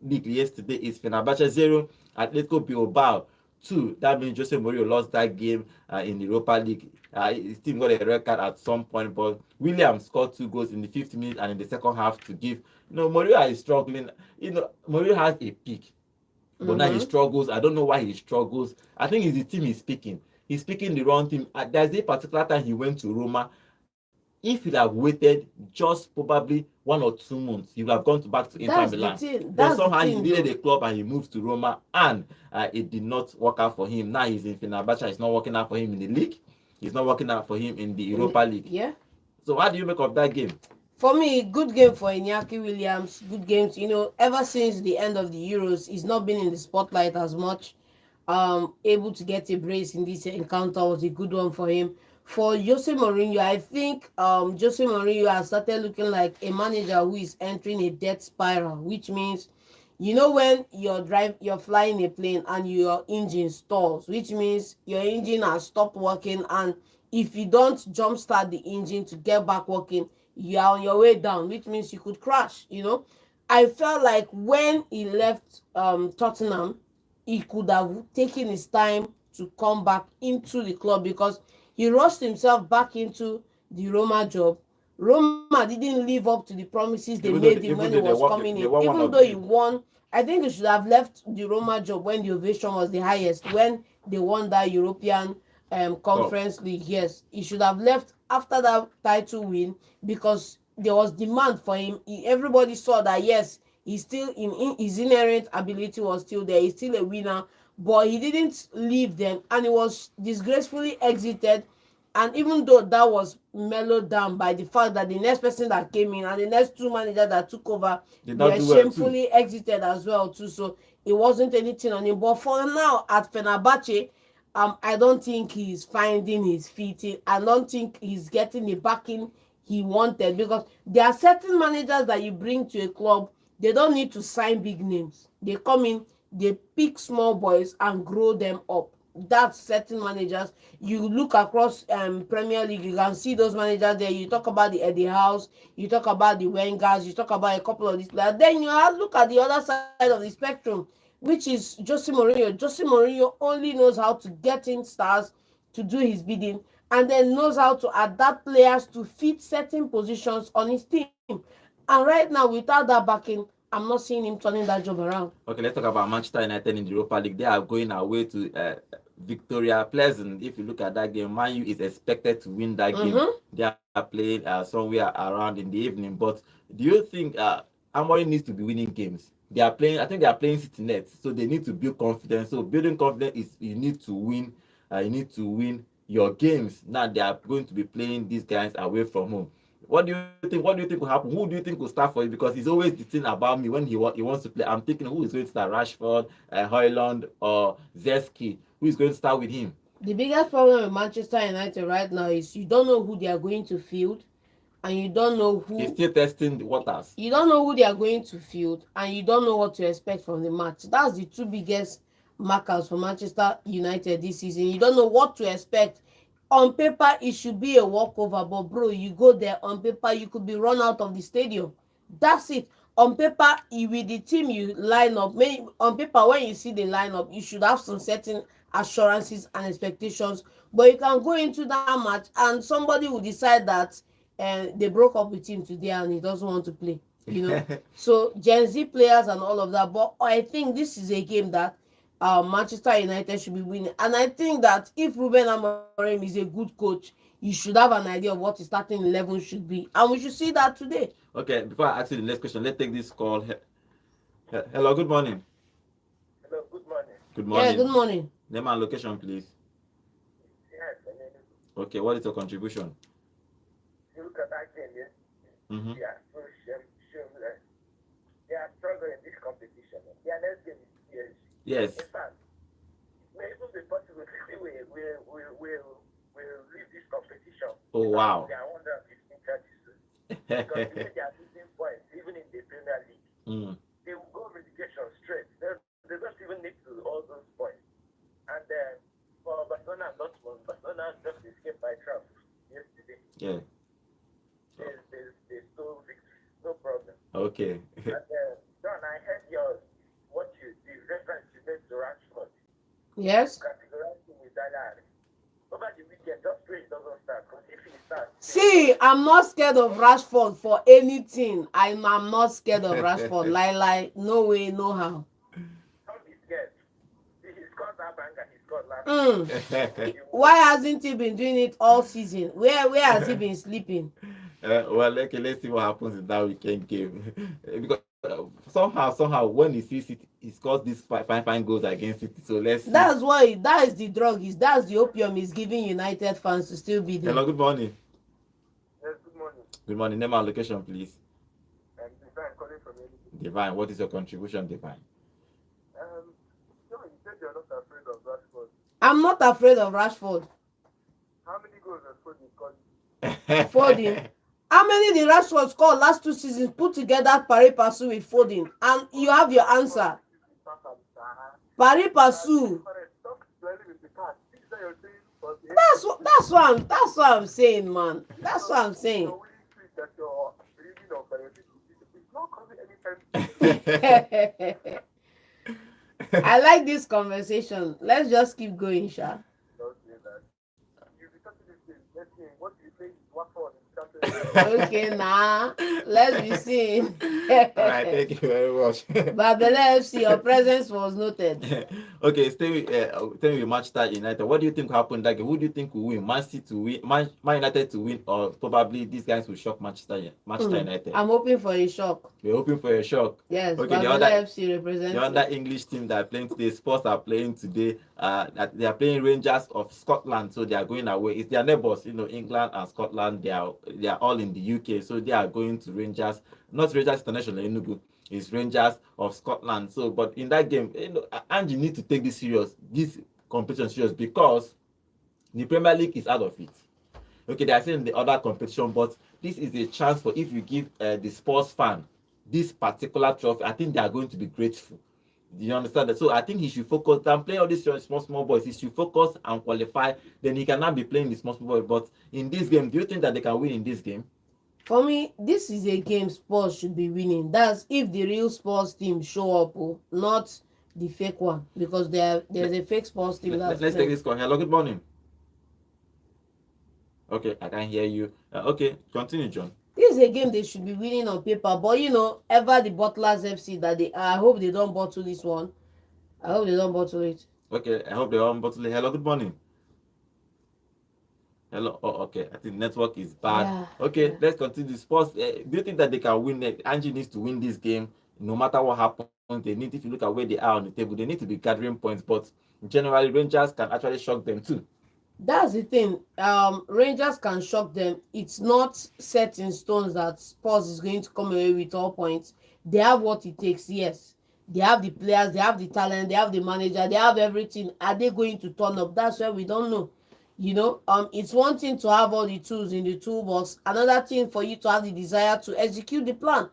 League yesterday. Is Fenerbahce 0, Atletico Bilbao 2. That means Jose Mourinho lost that game in the Europa League. His team got a red card at some point, but Williams scored 2 goals in the 50th minute and in the second half to give. Mourinho is struggling. Mourinho has a peak. But now he Mm-hmm. struggles. I don't know why he struggles. I think it's the team he's picking. He's picking the wrong team. There's a particular time he went to Roma. If he'd have waited just probably 1 or 2 months, he would have gone back to Inter That's the Milan. thing. But That's the somehow he thing, needed though. a club and he moved to Roma, and it did not work out for him. Now he's in Fenerbahce. It's not working out for him in the league. It's not working out for him in the Europa League. Yeah. So what do you make of that game? For me, good game for Iñaki Williams. Good games. Ever since the end of the Euros, he's not been in the spotlight as much. Able to get a brace in this encounter was a good one for him. For Jose Mourinho, I think Jose Mourinho has started looking like a manager who is entering a death spiral, which means when you're flying a plane and your engine stalls, which means your engine has stopped working, and if you don't jumpstart the engine to get back working, you are on your way down, which means you could crash. I felt like when he left Tottenham, he could have taken his time to come back into the club, because he rushed himself back into the Roma job. Roma didn't live up to the promises they Even though made they, him when even he though was coming they in. won one Even of though he the won, I think he should have left the Roma job when the ovation was the highest, when they won that European cup. conference league. Yes, he should have left after that title win, because there was demand for him. Everybody saw that, yes, he's still his inherent ability was still there. He's still a winner, but he didn't leave them, and he was disgracefully exited. And even though that was mellowed down by the fact that the next person that came in and the next two managers that took over Did not were do well too. shamefully exited as well too, so it wasn't anything on him. But for now at Fenerbahce, I don't think he's finding his feet. I don't think he's getting the backing he wanted, because there are certain managers that you bring to a club, they don't need to sign big names. They come in, they pick small boys and grow them up. That's certain managers. You look across Premier League, you can see those managers there. You talk about the Eddie House, you talk about the Wengers, you talk about a couple of these players. Then you have look at the other side of the spectrum, which is Jose Mourinho. Jose Mourinho only knows how to get in stars to do his bidding, and then knows how to adapt players to fit certain positions on his team. And right now, without that backing, I'm not seeing him turning that job around. Okay, let's talk about Manchester United in the Europa League. They are going away to Victoria Pleasant. If you look at that game, Man U is expected to win that game. Mm-hmm. They are playing somewhere around in the evening. But do you think Amorim needs to be winning games? They are playing. I think they are playing City Net, so they need to build confidence. So building confidence is you need to win. You need to win your games. Now they are going to be playing these guys away from home. What do you think? What do you think will happen? Who do you think will start for you? Because it's always the thing about me when he wants to play. I'm thinking who is going to start, Rashford, Højlund, or Zeski? Who is going to start with him? The biggest problem with Manchester United right now is you don't know who they are going to field, and you don't know He's who still testing the waters. you don't know who they are going to field, and you don't know what to expect from the match. That's the two biggest markers for Manchester United this season. You don't know what to expect. On paper, it should be a walkover, but bro, you go there on paper, you could be run out of the stadium. That's it. On paper, with the team you line up, on paper, when you see the lineup, you should have some certain assurances and expectations. But you can go into that match and somebody will decide that they broke up with him today and he doesn't want to play. So Gen Z players and all of that. But I think this is a game that Manchester United should be winning. And I think that if Ruben Amorim is a good coach, he should have an idea of what his starting 11 should be. And we should see that today. Okay, before I ask you the next question, let's take this call. Hello, good morning. Hello, good morning. Good morning. Yeah, good morning. Name and location, please. Yes, I mean, Okay, what is your contribution? you look at that game, yes? Mm-hmm. Yeah, so shameless. They are struggling in this competition. Their next game is PSG. Yes. In fact, it may even be possible we'll leave this competition. Oh, wow. They are 115 charges. Because the way they are losing points, even in the Premier League, Mm. they will go relegation straight. They don't even need to all those points. And for Barcelona and Dortmund, Barcelona just escaped by trap yesterday. Yeah. They stole victory, no problem. Okay. And John, I heard the reference you made to Rashford. Yes. Categorize him with Dele. Over the weekend, just pray it doesn't start. Because if he starts, See, I'm not scared of Rashford for anything. I'm not scared of Rashford. Like, no way, no how. don't be scared. He scored that banger. He scored last Why hasn't he been doing it all season? Where has he been sleeping? Well, okay, let's see what happens in that weekend game. Because somehow, when he sees it, he scores these fine goals against City. So let's see. That is the drug. That's the opium he's giving United fans to still be there. Hello, good morning. Yes, good morning. Good morning. Name and location, please. Divine calling from Enugu. Divine, what is your contribution, Divine? John, you said you're not afraid of Rashford. I'm not afraid of Rashford. How many goals has Foden scored? Foden. How many did Rashford score last 2 seasons put together pari passu with Foden? And you have your answer. Pari passu. That's what I'm saying, man. That's what I'm saying. I like this conversation. Let's just keep going, Sha. Okay, nah. Let's be seeing. All right, thank you very much. Babele FC, your presence was noted. Okay, stay with Manchester United. What do you think will happen in that game? Who do you think will win? Man City to win, Man United to win, or probably these guys will shock Manchester United? I'm hoping for a shock. We're hoping for a shock. Yes, okay, Babele FC represents. The other English team that are playing today, Spurs are playing today. They are playing Rangers of Scotland, so they are going away. It's their neighbors, England and Scotland. They are all in the UK, so they are going to Rangers, not Rangers International Enugu. It's Rangers of Scotland. So, but in that game, and you need to take this competition serious, because the Premier League is out of it. Okay, they are saying the other competition, but this is a chance for, if you give the Spurs fan this particular trophy, I think they are going to be grateful. Do you understand that? So I think he should focus on playing all these small boys. He should focus and qualify. Then he cannot be playing the small boys. But in this game, do you think that they can win in this game? For me, this is a game Spurs should be winning. That's if the real Spurs team show up, not the fake one, because there's a fake Spurs team. Let's take this call. Hello, good morning. Okay, I can't hear you. Okay, continue, John. This is a game they should be winning on paper, but ever the Butlers FC that I hope they don't bottle this one. I hope they don't bottle it. Okay, I hope they don't bottle it. Hello, good morning. Hello. Oh, okay. I think network is bad. Yeah, okay, yeah. Let's continue. Sports. Do you think that they can win it? Angie needs to win this game, no matter what happens. They need, if you look at where they are on the table, they need to be gathering points. But generally, Rangers can actually shock them too. That's the thing. Rangers can shock them. It's not set in stones that Spurs is going to come away with all points. They have what it takes, yes. They have the players, they have the talent, they have the manager, they have everything. Are they going to turn up? That's why we don't know. It's one thing to have all the tools in the toolbox. Another thing for you to have the desire to execute the plan.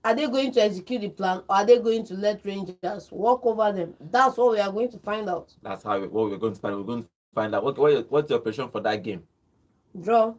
are they going to execute the plan, or are they going to let Rangers walk over them? That's what we are going to find out. That's what we're going to find. We're going to find out. What's your prediction for that game? Draw.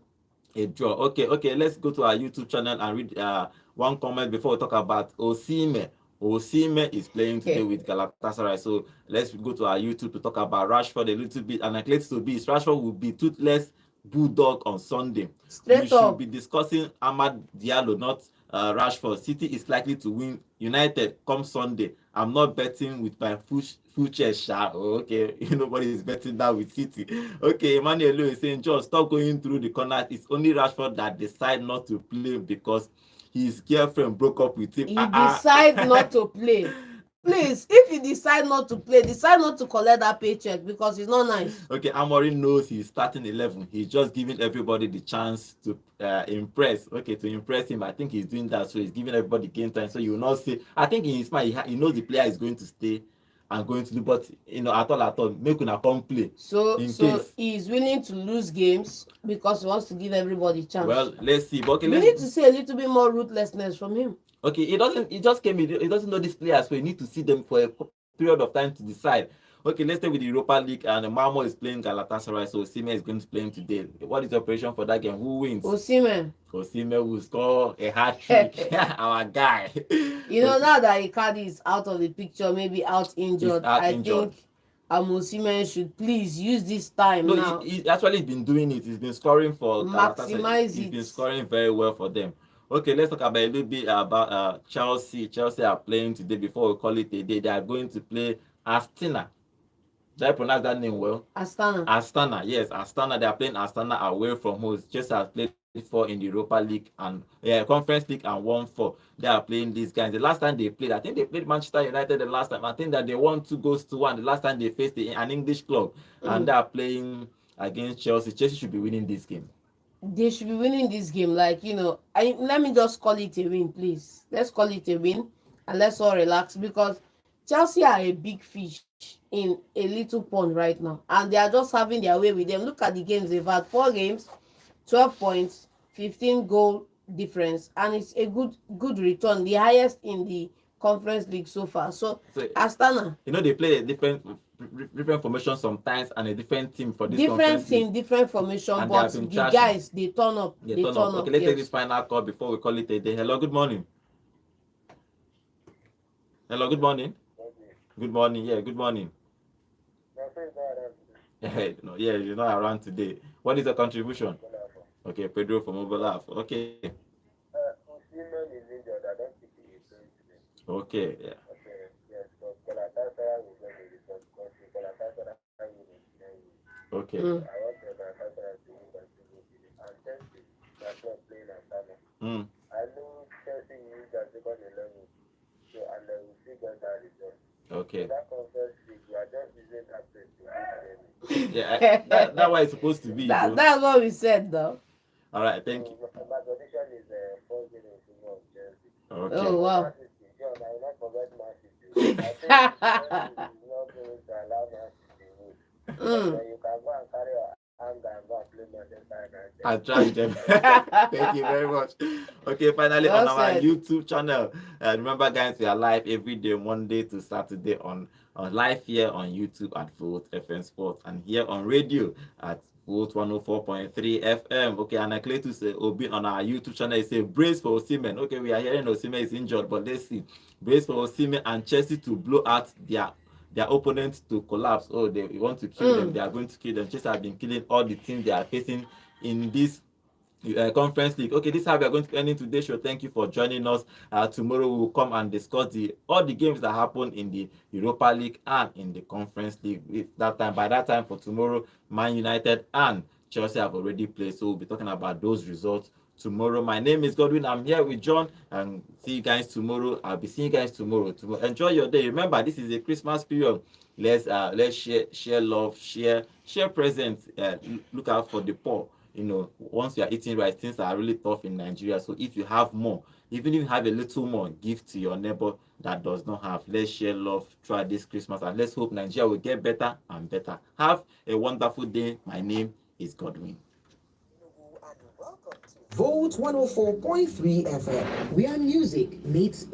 A draw. Okay. Let's go to our YouTube channel and read one comment before we talk about Osimhen. Osimhen is playing today with Galatasaray. So let's go to our YouTube to talk about Rashford a little bit. And likely to be Rashford will be toothless bulldog on Sunday. Straight We should up. be discussing Amad Diallo, not Rashford. City is likely to win United come Sunday. I'm not betting with my full chest. Okay, nobody is betting that with City. Okay, Emmanuel is saying, just stop going through the corner. It's only Rashford that decide not to play because his girlfriend broke up with him. He decide not to play. Please, if you decide not to play, decide not to collect that paycheck, because it's not nice. Okay, Amorim knows he's starting 11. He's just giving everybody the chance to impress. Okay, to impress him. I think he's doing that. So he's giving everybody game time. So you will not say, I think in his mind, he knows the player is going to stay and going to do, but at all, make una come play. So he's willing to lose games because he wants to give everybody chance. Well, let's see. But okay, we need to see a little bit more ruthlessness from him. Okay, he just came in. He doesn't know these players, so you need to see them for a period of time to decide. Okay, let's stay with the Europa League, and Malmo is playing Galatasaray, so Osimhen is going to play him today. What is the operation for that game? Who wins? Osimhen Will score a hat-trick. Our guy. Now that Icardi is out of the picture, maybe out injured, I think Osimhen should please use this time now. He's actually been doing it. He's been scoring for Galatasaray. He's been scoring very well for them. Okay, let's talk about a little bit about Chelsea. Chelsea are playing today. Before we call it a day, they are going to play Astana. Did I pronounce that name well? Astana, yes, Astana. They are playing Astana away from home. Chelsea has played 4 in the Europa League and Conference League and won 4. They are playing these guys. The last time they played, I think they played Manchester United the last time. I think that they won 2-1 the last time they faced an English club. And they are playing against Chelsea. Chelsea should be winning this game. They should be winning this game. Let me just call it a win, please. Let's call it a win and let's all relax, because Chelsea are a big fish in a little pond right now, and they are just having their way with them. Look at the games they've had: 4 games, 12 points, 15 goal difference, and it's a good return, the highest in the Conference League so far. So Astana, they play a different formation sometimes, and a different team for this different team, different formation, and but the guys, they turn up. They turn up. Okay, let's take this final call before we call it a day. Hello, good morning. Hello, good morning. Good morning. Yeah, good morning. No, yeah, you're not around today. What is the contribution? Okay, Pedro from Obolaf. Okay. Osimhen is injured. I don't think he is going today. Okay, yeah. Okay, yes, but Galatasaray will get the result because Galatasaray will Okay. I want Galatasaray to win by 2-0 and Chelsea, that's not playing Astana. I know Chelsea used their second 11, so and they will still get that result. Okay. That Conference League, we are just using that place to win. Yeah, that's what it's supposed to be. That's what we said, though. All right, thank you. My prediction is 4-0 to Chelsea. Okay. Oh, wow. John, I will not forget Man City. I think Chelsea is not going to allow Man City to win. You can go and carry your anger and go and play Manchester United. I tried them. Thank you very much. Okay, finally on our YouTube channel. Remember, guys, we are live every day, Monday to Saturday on live here on YouTube at Volt FM Sports, and here on radio at Volt 104.3 FM. Okay, and I clear to say Obi on our YouTube channel is a brace for Osimhen. Okay, we are hearing Osimhen is injured, but let's see. Brace for Osimhen and Chelsea to blow out their opponents to collapse. Oh, they want to kill them. They are going to kill them. Chelsea have been killing all the teams they are facing in this Conference League. Okay, this is how we are going to end in today's show. Thank you for joining us. Tomorrow we will come and discuss all the games that happen in the Europa League and in the Conference League. By that time for tomorrow, Man United and Chelsea have already played, so we'll be talking about those results tomorrow. My name is Godwin. I'm here with John, and see you guys tomorrow. I'll be seeing you guys tomorrow. Enjoy your day. Remember, this is a Christmas period. Let's share love, share presents. Look out for the poor. Once you are eating right, things are really tough in Nigeria. So if you have more, even if you have a little more, give to your neighbor that does not have. Let's share love throughout this Christmas, and let's hope Nigeria will get better and better. Have a wonderful day. My name is Godwin. Vote 104.3 FM, where music meets